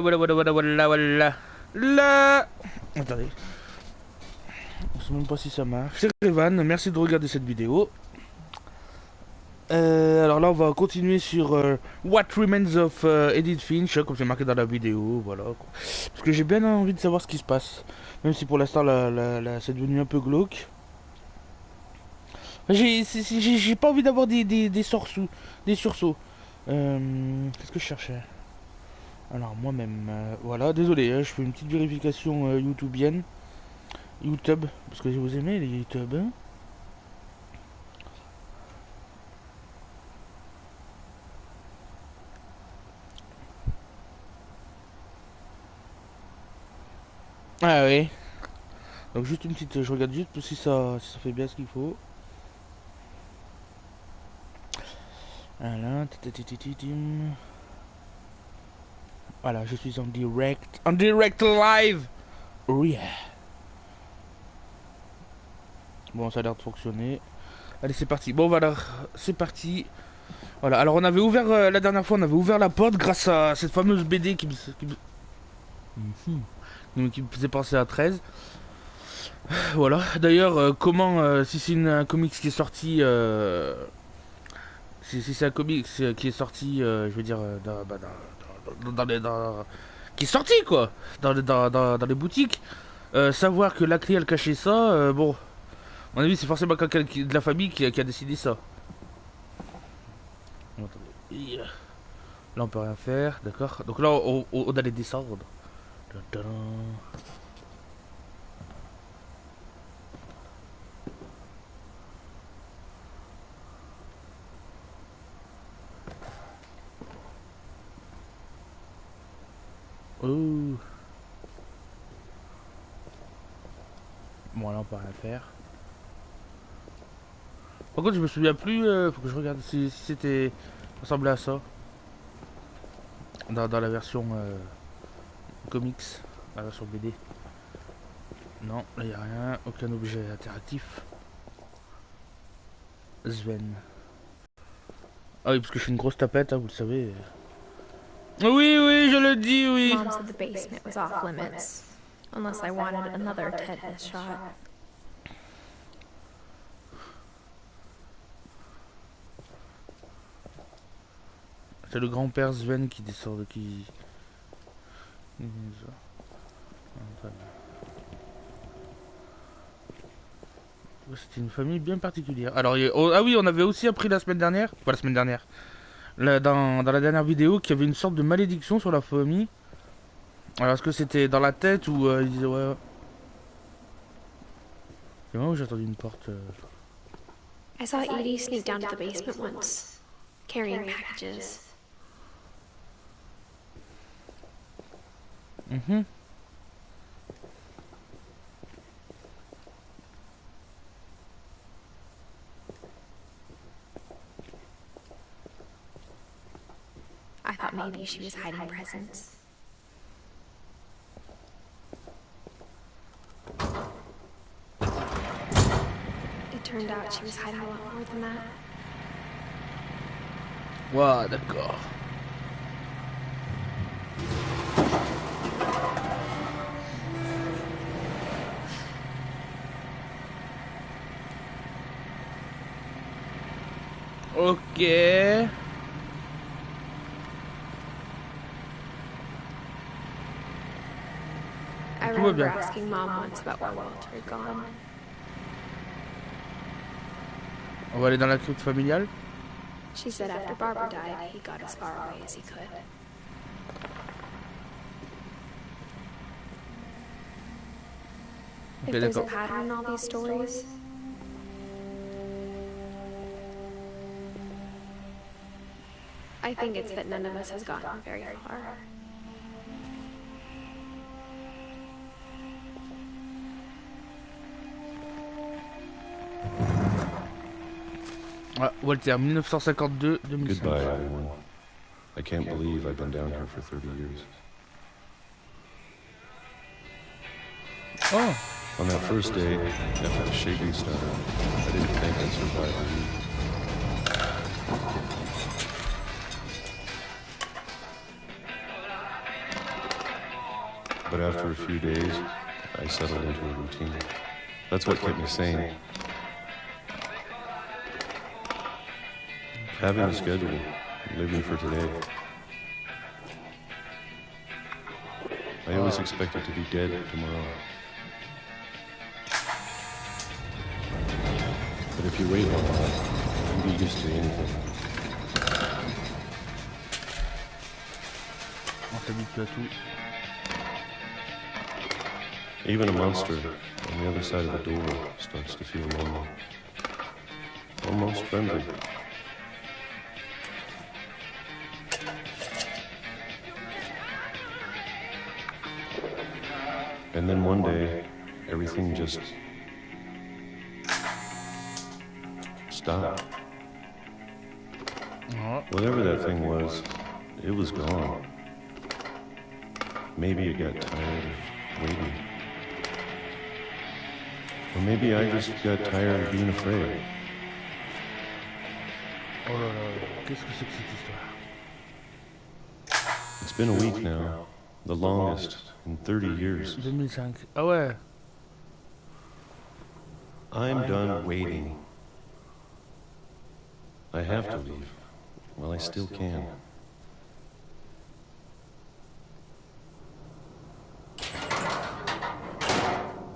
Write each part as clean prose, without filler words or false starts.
Voilà. Là. Attendez. Je sais même pas si ça marche. C'est Revan, merci de regarder cette vidéo. Alors là, on va continuer sur What Remains of Edith Finch, comme c'est marqué dans la vidéo, voilà. Parce que j'ai bien envie de savoir ce qui se passe. Même si pour l'instant, c'est devenu un peu glauque. J'ai pas envie d'avoir des sursauts. Qu'est-ce que je cherchais? Alors moi-même, voilà, désolé, je fais une petite vérification youtubienne. YouTube, parce que vous aimez les YouTube, hein? Ah oui. Donc juste une petite, je regarde juste si ça fait bien ce qu'il faut. Voilà, voilà, je suis en direct live. Oh yeah. Bon, ça a l'air de fonctionner. Allez, c'est parti. Bon, voilà, c'est parti. Voilà, alors on avait ouvert, la dernière fois, on avait ouvert la porte grâce à cette fameuse BD qui me faisait penser à 13. Voilà, d'ailleurs, comment, si c'est un comics qui est sorti, si c'est un comics qui est sorti, je veux dire, qui est sorti quoi, dans les boutiques, savoir que la clé elle cachait ça, bon, à mon avis c'est forcément quelqu'un de la famille qui a décidé ça. Attendez. Là on peut rien faire, d'accord. Donc là on a les descendre. Oh. Bon là on peut rien faire. Par contre je me souviens plus, faut que je regarde si c'était ressemblait à ça. Dans la version comics, la version BD. Non, là y a rien, aucun objet interactif. Sven. Ah oui, parce que je suis une grosse tapette, hein, vous le savez. Oui, oui, je le dis, oui. Mom said the basement was off limits, unless I wanted another tetanus shot. C'est le grand-père Sven qui descend, qui... C'était une famille bien particulière. Alors, ah oui, on avait aussi appris la semaine dernière, pas la semaine dernière, dans la dernière vidéo, qu'il y avait une sorte de malédiction sur la famille. Alors, est-ce que c'était dans la tête ou il disait ouais. C'est moi où j'ai entendu une porte. I saw Edie sneak down to the basement once, carrying packages. Mhm. I thought maybe she was hiding presents. It turned out she was hiding a lot more than that. Ouah, d'accord. Ok. I remember asking Mom once about where Walter had gone. On va aller dans la crypte familiale. She said after Barbara died, he got as far away as he could. If there's a pattern in all these stories, I think it's that none of us has gotten very far. Ah, Walter, 1952-2005. Goodbye, everyone. I can't believe I've been down here for 30 years. Oh. On that first day, after the shaking started, I didn't think I'd survive a week. But after a few days, I settled into a routine. That's what kept me sane. Having a schedule, living for today. I always expected to be dead tomorrow. But if you wait long enough, you get used to anything. On s'habitue à tout. Even a monster on the other side of the door starts to feel lonely. Almost friendly. And then one day, everything just stopped. Whatever that thing was, it was gone. Maybe it got tired of waiting. Or maybe I just got tired of being afraid. Oh là là, qu'est-ce que c'est que cette histoire? It's been a week now, the longest in 30 years. 2005. Ah ouais. I'm done waiting. I have to leave. Well, I still can.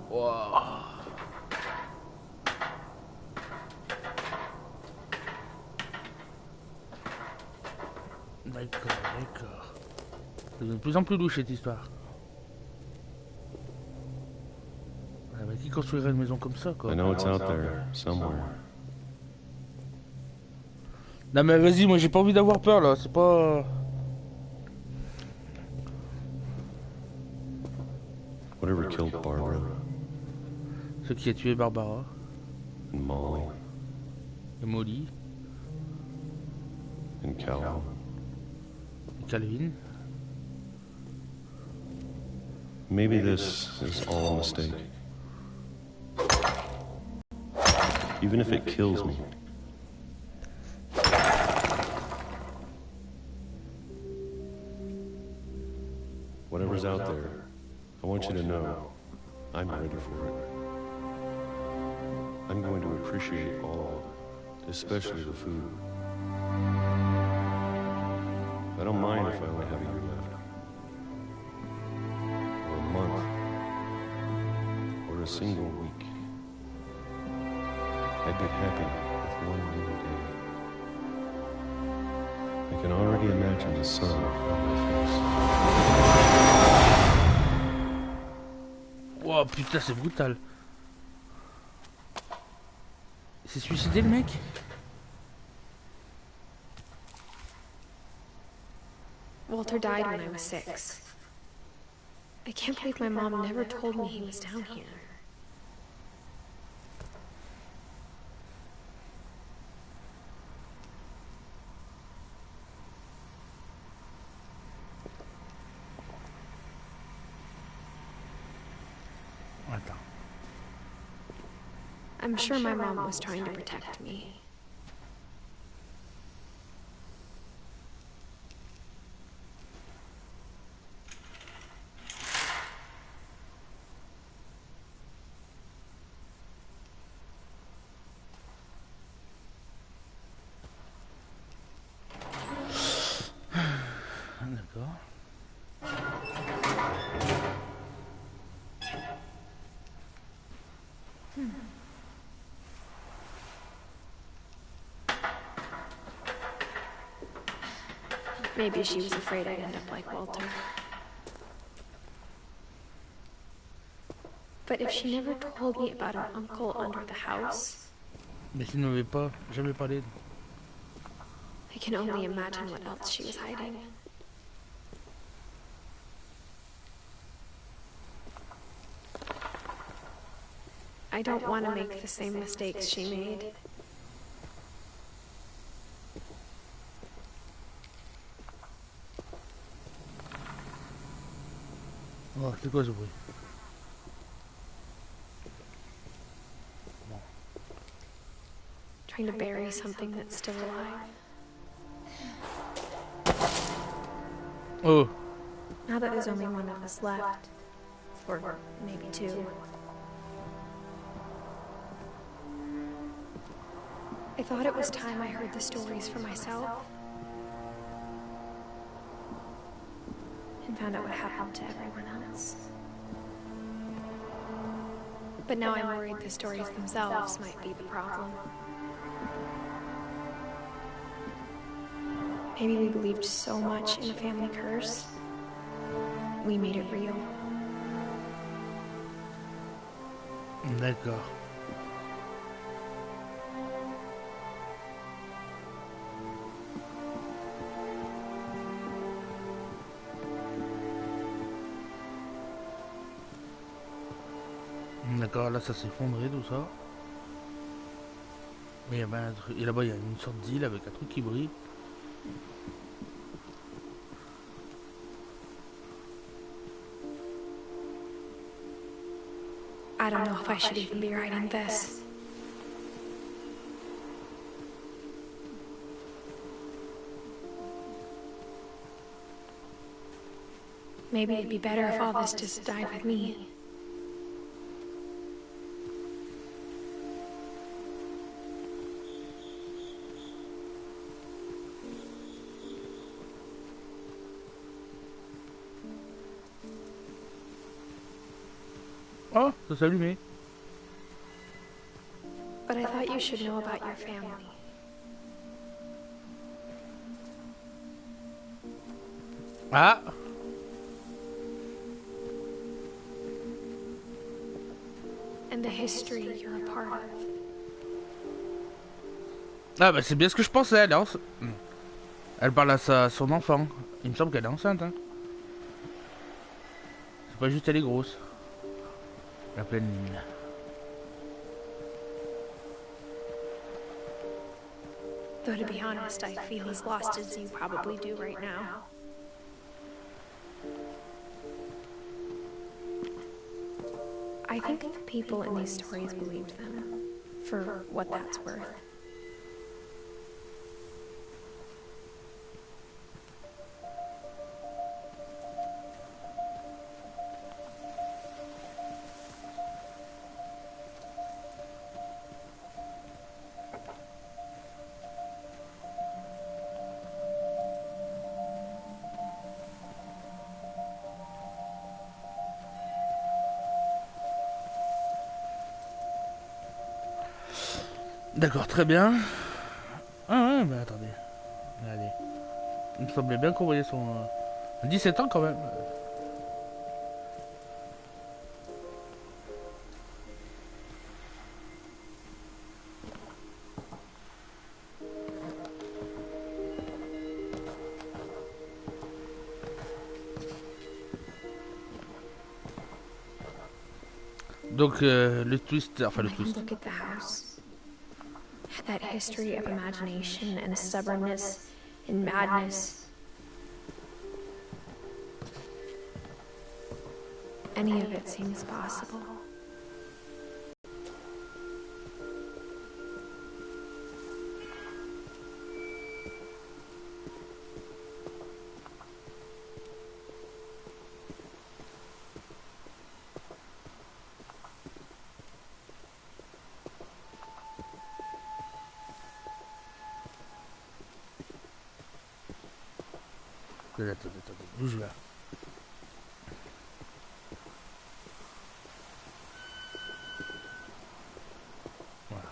Wow. D'accord, d'accord. Ça devient de plus en plus louche cette histoire. Ah, mais qui construirait une maison comme ça, quoi? I know it's out there, somewhere. Non mais vas-y, moi j'ai pas envie d'avoir peur là, c'est pas... Whatever killed Barbara Ce qui a tué Barbara and Molly et Molly and Calvin. et Calvin. Maybe this is all a mistake. Even if it kills me. Whatever's out there, I want you to know I'm ready for it. I'm going to appreciate all of it, especially the food. I don't mind if I only have a year left. Or a month. Or a single week. I'd be happy with one new day. I can already imagine the sun on my face. Oh putain, c'est brutal. C'est suicidé le mec? Walter died when I was 6. I can't believe my mom never told me he was down here. Attends. I'm sure my mom was trying to protect me. D'accord. Maybe she was afraid I'd end up like Walter. But if she never told me about an uncle under the house, Mais s'il ne m'avait pas jamais parlé. I can only imagine what else she was hiding. I don't want to make the same mistakes she made. Oh, c'est quoi ce bruit? Trying to bury something that's still alive. Oh. Now that there's only one of us left, Or maybe 2. I thought it was time I heard the stories for myself. And found out what happened to everyone else. But now I'm worried the stories themselves might be the problem. Maybe we believed so much in a family curse, we made it real. D'accord. D'accord, là ça s'est effondré tout ça. Mais il y avait un truc. Et là-bas il y a une sorte d'île avec un truc qui brille. I don't know if I should even be writing this. Maybe it'd be better if all this just died with me. Oh, ça s'est allumé. But I thought you should know about your family. Ah. And the history you're a part of. Ah bah c'est bien ce que je pensais, elle parle à son enfant. Il me semble qu'elle est enceinte, hein. C'est pas juste elle est grosse. La pleine lune. Though to be honest, I feel as lost as you probably do right now. I think the people in these stories believed them, for what that's worth. D'accord, très bien. Ah ouais, mais attendez. Allez. Il me semblait bien qu'on voyait son... 17 ans quand même. Donc le twist, enfin le twist. Look at the house. That history of imagination and stubbornness and madness. Any of it seems possible. Attendez, bouge là. Voilà.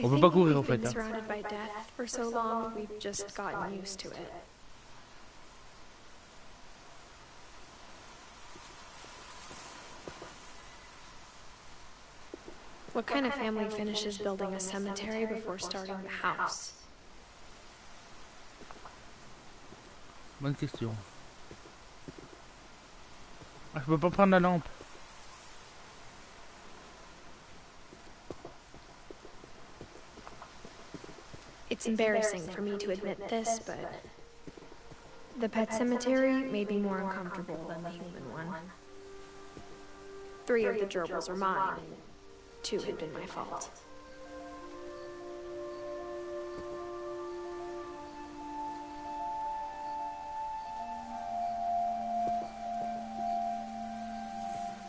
On peut pas courir en fait. We've been surrounded by death for so long, we've just gotten used to it. What kind of family finishes building a cemetery before starting the house? Bonne question. Ah, je peux pas prendre la lampe. It's embarrassing for me to admit this, but the pet cemetery made me more uncomfortable than the human one. 3 of the gerbils were mine, and 2 had been my fault.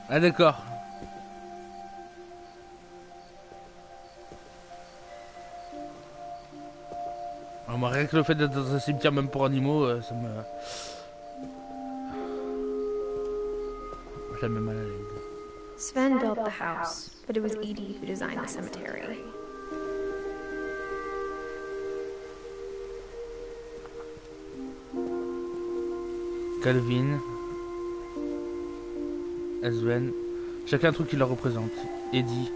Ah d'accord. Ah, moi, rien que le fait d'être dans un cimetière même pour animaux, ça me... Ça me met mal à l'aise. Sven built the house, but it was Edie who designed the cemetery. Calvin, Sven, chacun un truc qui leur représente. Eddie.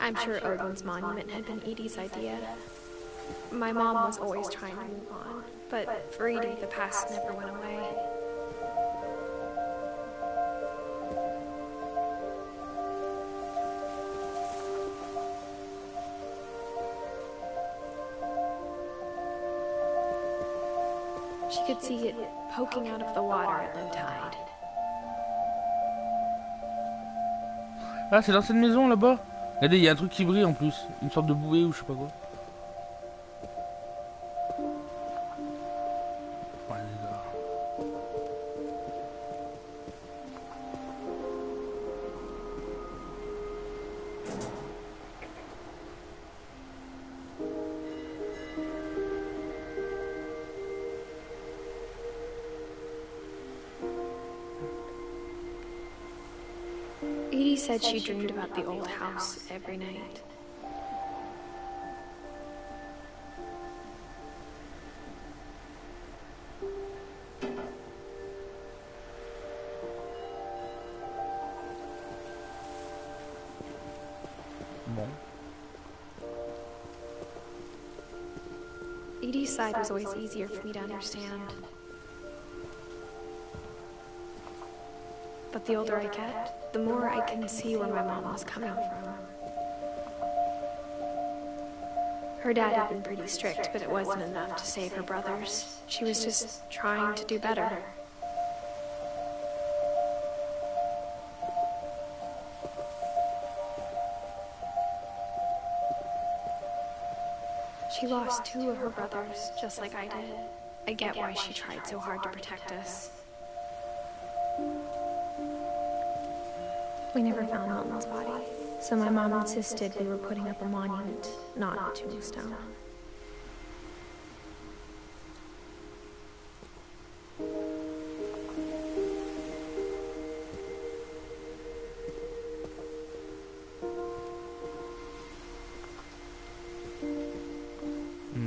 I'm sure Odin's monument had been Edie's idea. My mom was always trying to move on, but for Edie, the past never went away. She could see it poking out of the water at low tide. Ah, c'est l'ancienne maison là-bas. Regardez, il y a un truc qui brille en plus. Une sorte de bouée ou je sais pas quoi. Ouais, d'accord. Edie said she dreamed about the old house every night. Bon. Edie's side was always easier for me to understand. But the older I get, the more I can see where my mom was coming from. Her dad had been pretty strict, but it wasn't enough to save her brothers. She was just trying to do better. She lost 2 of her brothers, just like I did. I get why she tried so hard to protect us. We never found Milton's body, so my mom insisted we were putting up a monument, not a tombstone.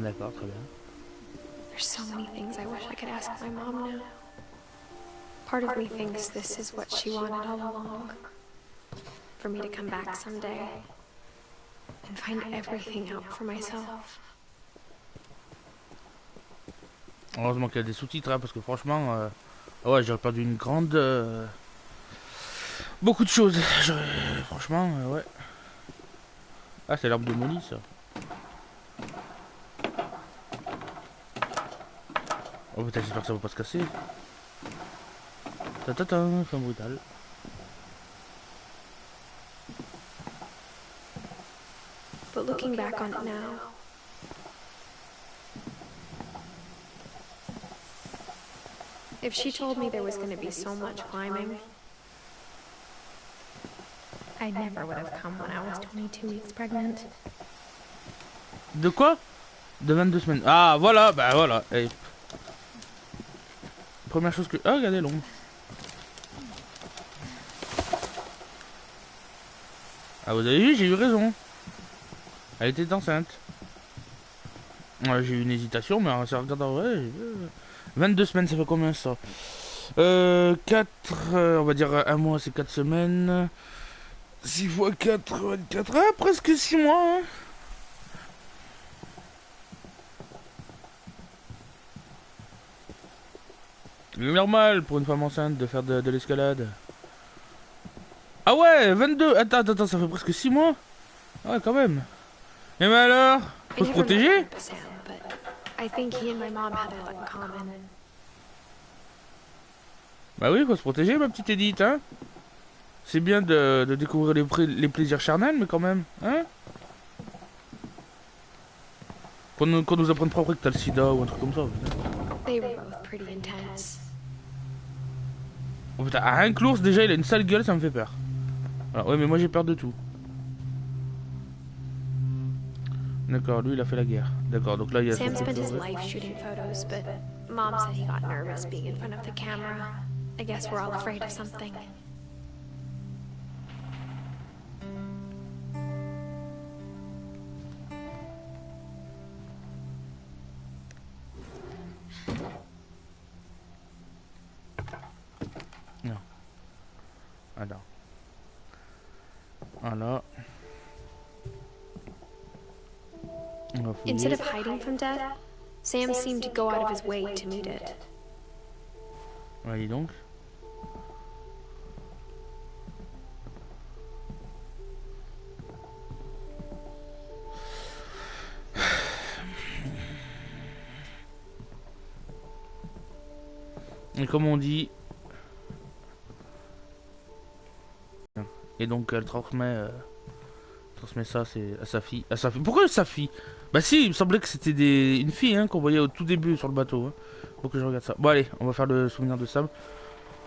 D'accord, très bien. There's so many things I wish I could ask my mom now. Part of me thinks this is what she wanted all along. For me to come back someday and find everything out for myself. Heureusement qu'il y a des sous-titres, hein, parce que franchement, ouais, j'aurais perdu une grande... beaucoup de choses. Franchement, ouais. Ah, c'est l'arbre de Molly, ça. Oh putain, j'espère que ça va pas se casser. Tata, fin brutal. But looking back on it now, if she told me there was going to be so much climbing, I never would have come when I was 22 weeks pregnant. De quoi? De 22 semaines. Ah, voilà, bah voilà. Et... première chose que... Ah, regardez l'ombre. Ah, vous avez vu, j'ai eu raison. Elle était enceinte. Ouais, j'ai eu une hésitation, mais ça regarde en vrai. 22 semaines, ça fait combien ça? 4, on va dire un mois, c'est 4 semaines. 6 fois 4, 24, ah, presque 6 mois. Hein. Normal pour une femme enceinte de faire de l'escalade. Ah ouais, 22. Attends, ça fait presque 6 mois. Ouais, quand même. Et mais alors, faut se protéger. Bah oui, faut se protéger, ma petite Edith, hein. C'est bien de découvrir les plaisirs charnels, mais quand même, hein. Qu'on nous apprenne pas après que t'as le sida ou un truc comme ça. They were both pretty intense. Oh putain, rien que l'ours, déjà, il a une sale gueule, ça me fait peur. Alors, ouais, mais moi j'ai peur de tout. D'accord, lui il a fait la guerre. D'accord, donc là il y a... Sam spent his life shooting photos, but Mom said he got nervous being in front of the camera. I guess we're all afraid of something. Non. Alors. Voilà. On va fouiller. Instead of hiding from death, Sam seemed to go out of his way to meet it. Ouais, dis donc. Et comme on dit... Et donc elle transmet ça c'est à sa fille. À sa fille. Pourquoi sa fille? Bah si, il me semblait que c'était une fille hein, qu'on voyait au tout début sur le bateau. Hein. Faut que je regarde ça. Bon allez, on va faire le souvenir de Sam.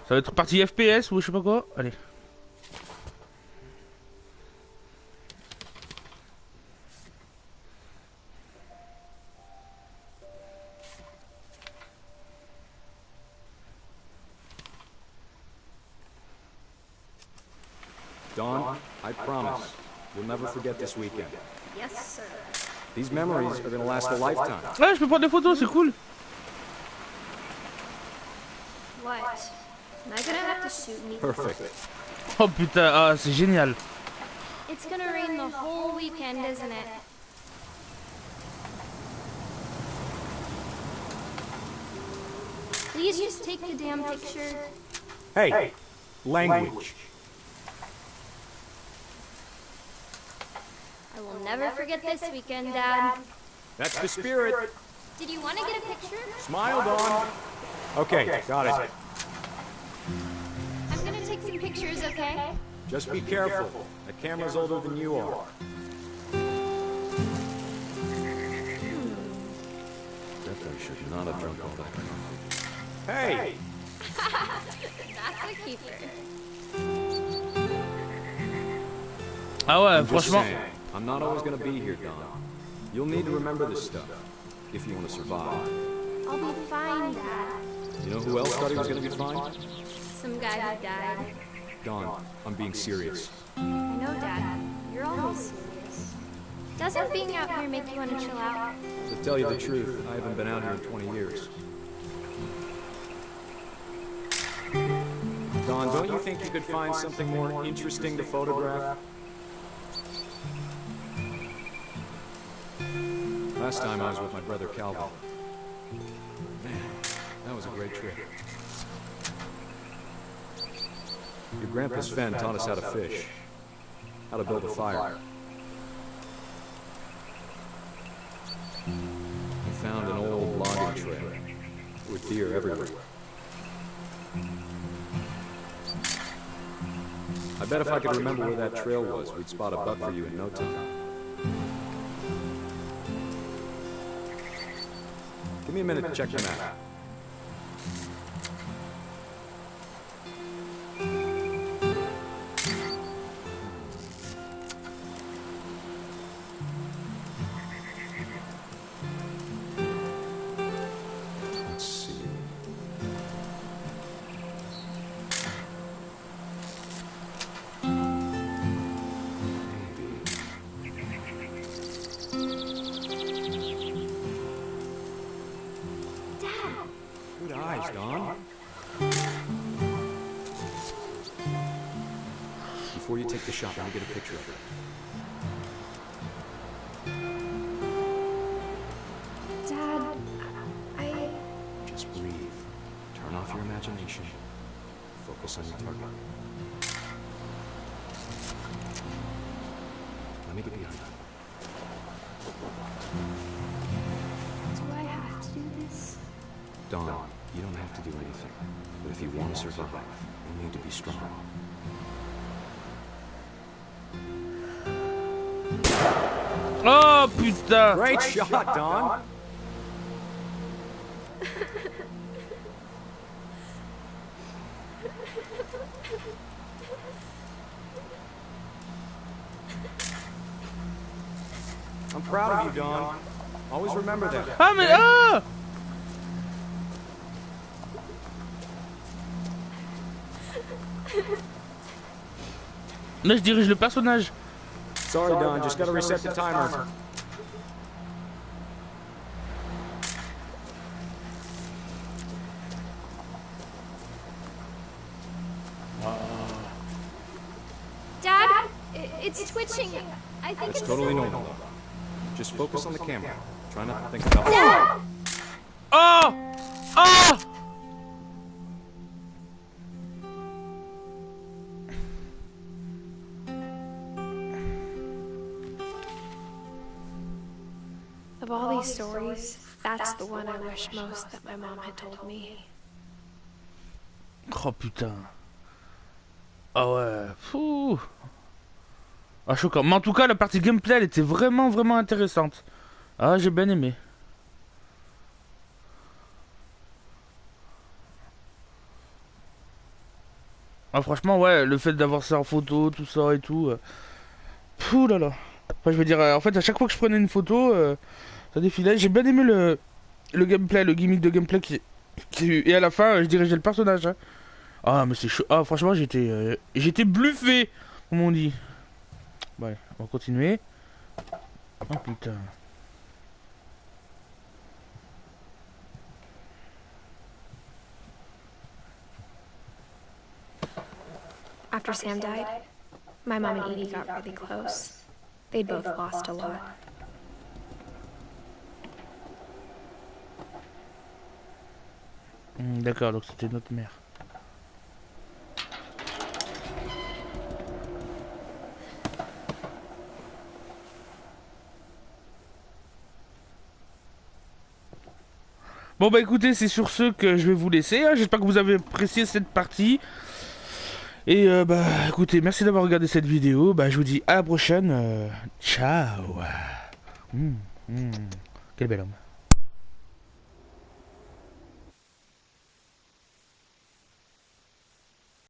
Ça va être partie FPS ou je sais pas quoi. Allez. Dawn, I promise, you'll never forget this weekend. Yes, sir. These memories are gonna last a lifetime. Ouais, je peux prendre des photos, c'est cool. What? Am I gonna have to shoot me? Perfect. Oh putain, ah c'est génial. It's gonna rain the whole weekend, isn't it? Please just take the damn picture. Hey, language. I will never forget this weekend, Dad. That's the spirit. Did you want to get a picture? Smile, Dawn. Okay, got it. I'm gonna take some pictures, okay? Just be careful. That camera's older than you are. Definitely should not have drunk all that coffee. Hey! That's a keeper. Ah ouais, I'm just franchement. saying, I'm not always gonna be here, Dawn. You'll need to remember this stuff if you want to survive. I'll be fine, Dad. You know who else thought he was gonna be fine? Some guy who died. Dawn, I'm being serious. I know, Dad. You're always serious. Doesn't being out here make you want to chill out? To tell you the truth, I haven't been out here in 20 years. Dawn, don't you think you could find something more interesting to photograph? Last time I was with my brother Calvin. Man, that was a great trip. Your grandpa Sven taught us how to fish, how to build a fire. We found an old logging trail with deer everywhere. I bet if I could remember where that trail was, we'd spot a buck for you in no time. Give me a minute to check the map. Let's see. Good eyes, Dawn. Before you take the shot, let me get a picture of it. Dad, I... Just breathe. Turn off your imagination. Focus on your target. Let me get behind you. Do I have to do this? Dawn, You don't have to do anything. But if you want to survive, you need to be strong. Oh putain! Great shot, Don! I'm proud of you, Don. Always remember that. Ah mais ah! Là je dirige le personnage. Sorry, Don. Just gotta reset the timer. Dad, it's twitching. I think It's it's totally normal. Just focus on the camera. Try not to think about Dad! Oh! Oh! Of all these stories, that's the one I wish most that my mom had told me. Oh putain. Ah ouais. Fou. Ah choquant. Mais en tout cas la partie gameplay elle était vraiment vraiment intéressante. Ah j'ai bien aimé. Ah franchement ouais le fait d'avoir ça en photo tout ça et tout. Pouh là là. Enfin je veux dire en fait à chaque fois que je prenais une photo ça défilait. J'ai bien aimé le gameplay, le gimmick de gameplay et à la fin je dirigeais le personnage. Hein. Ah mais c'est chaud. Ah franchement j'étais bluffé comme on dit. Ouais, on va continuer. Oh putain. After Sam died, my mom and Edie got really close. They'd both lost a lot. D'accord, donc c'était notre mère. Bon bah écoutez, c'est sur ce que je vais vous laisser. Hein. J'espère que vous avez apprécié cette partie. Et bah écoutez, merci d'avoir regardé cette vidéo. Bah je vous dis à la prochaine. Ciao. Quel bel homme.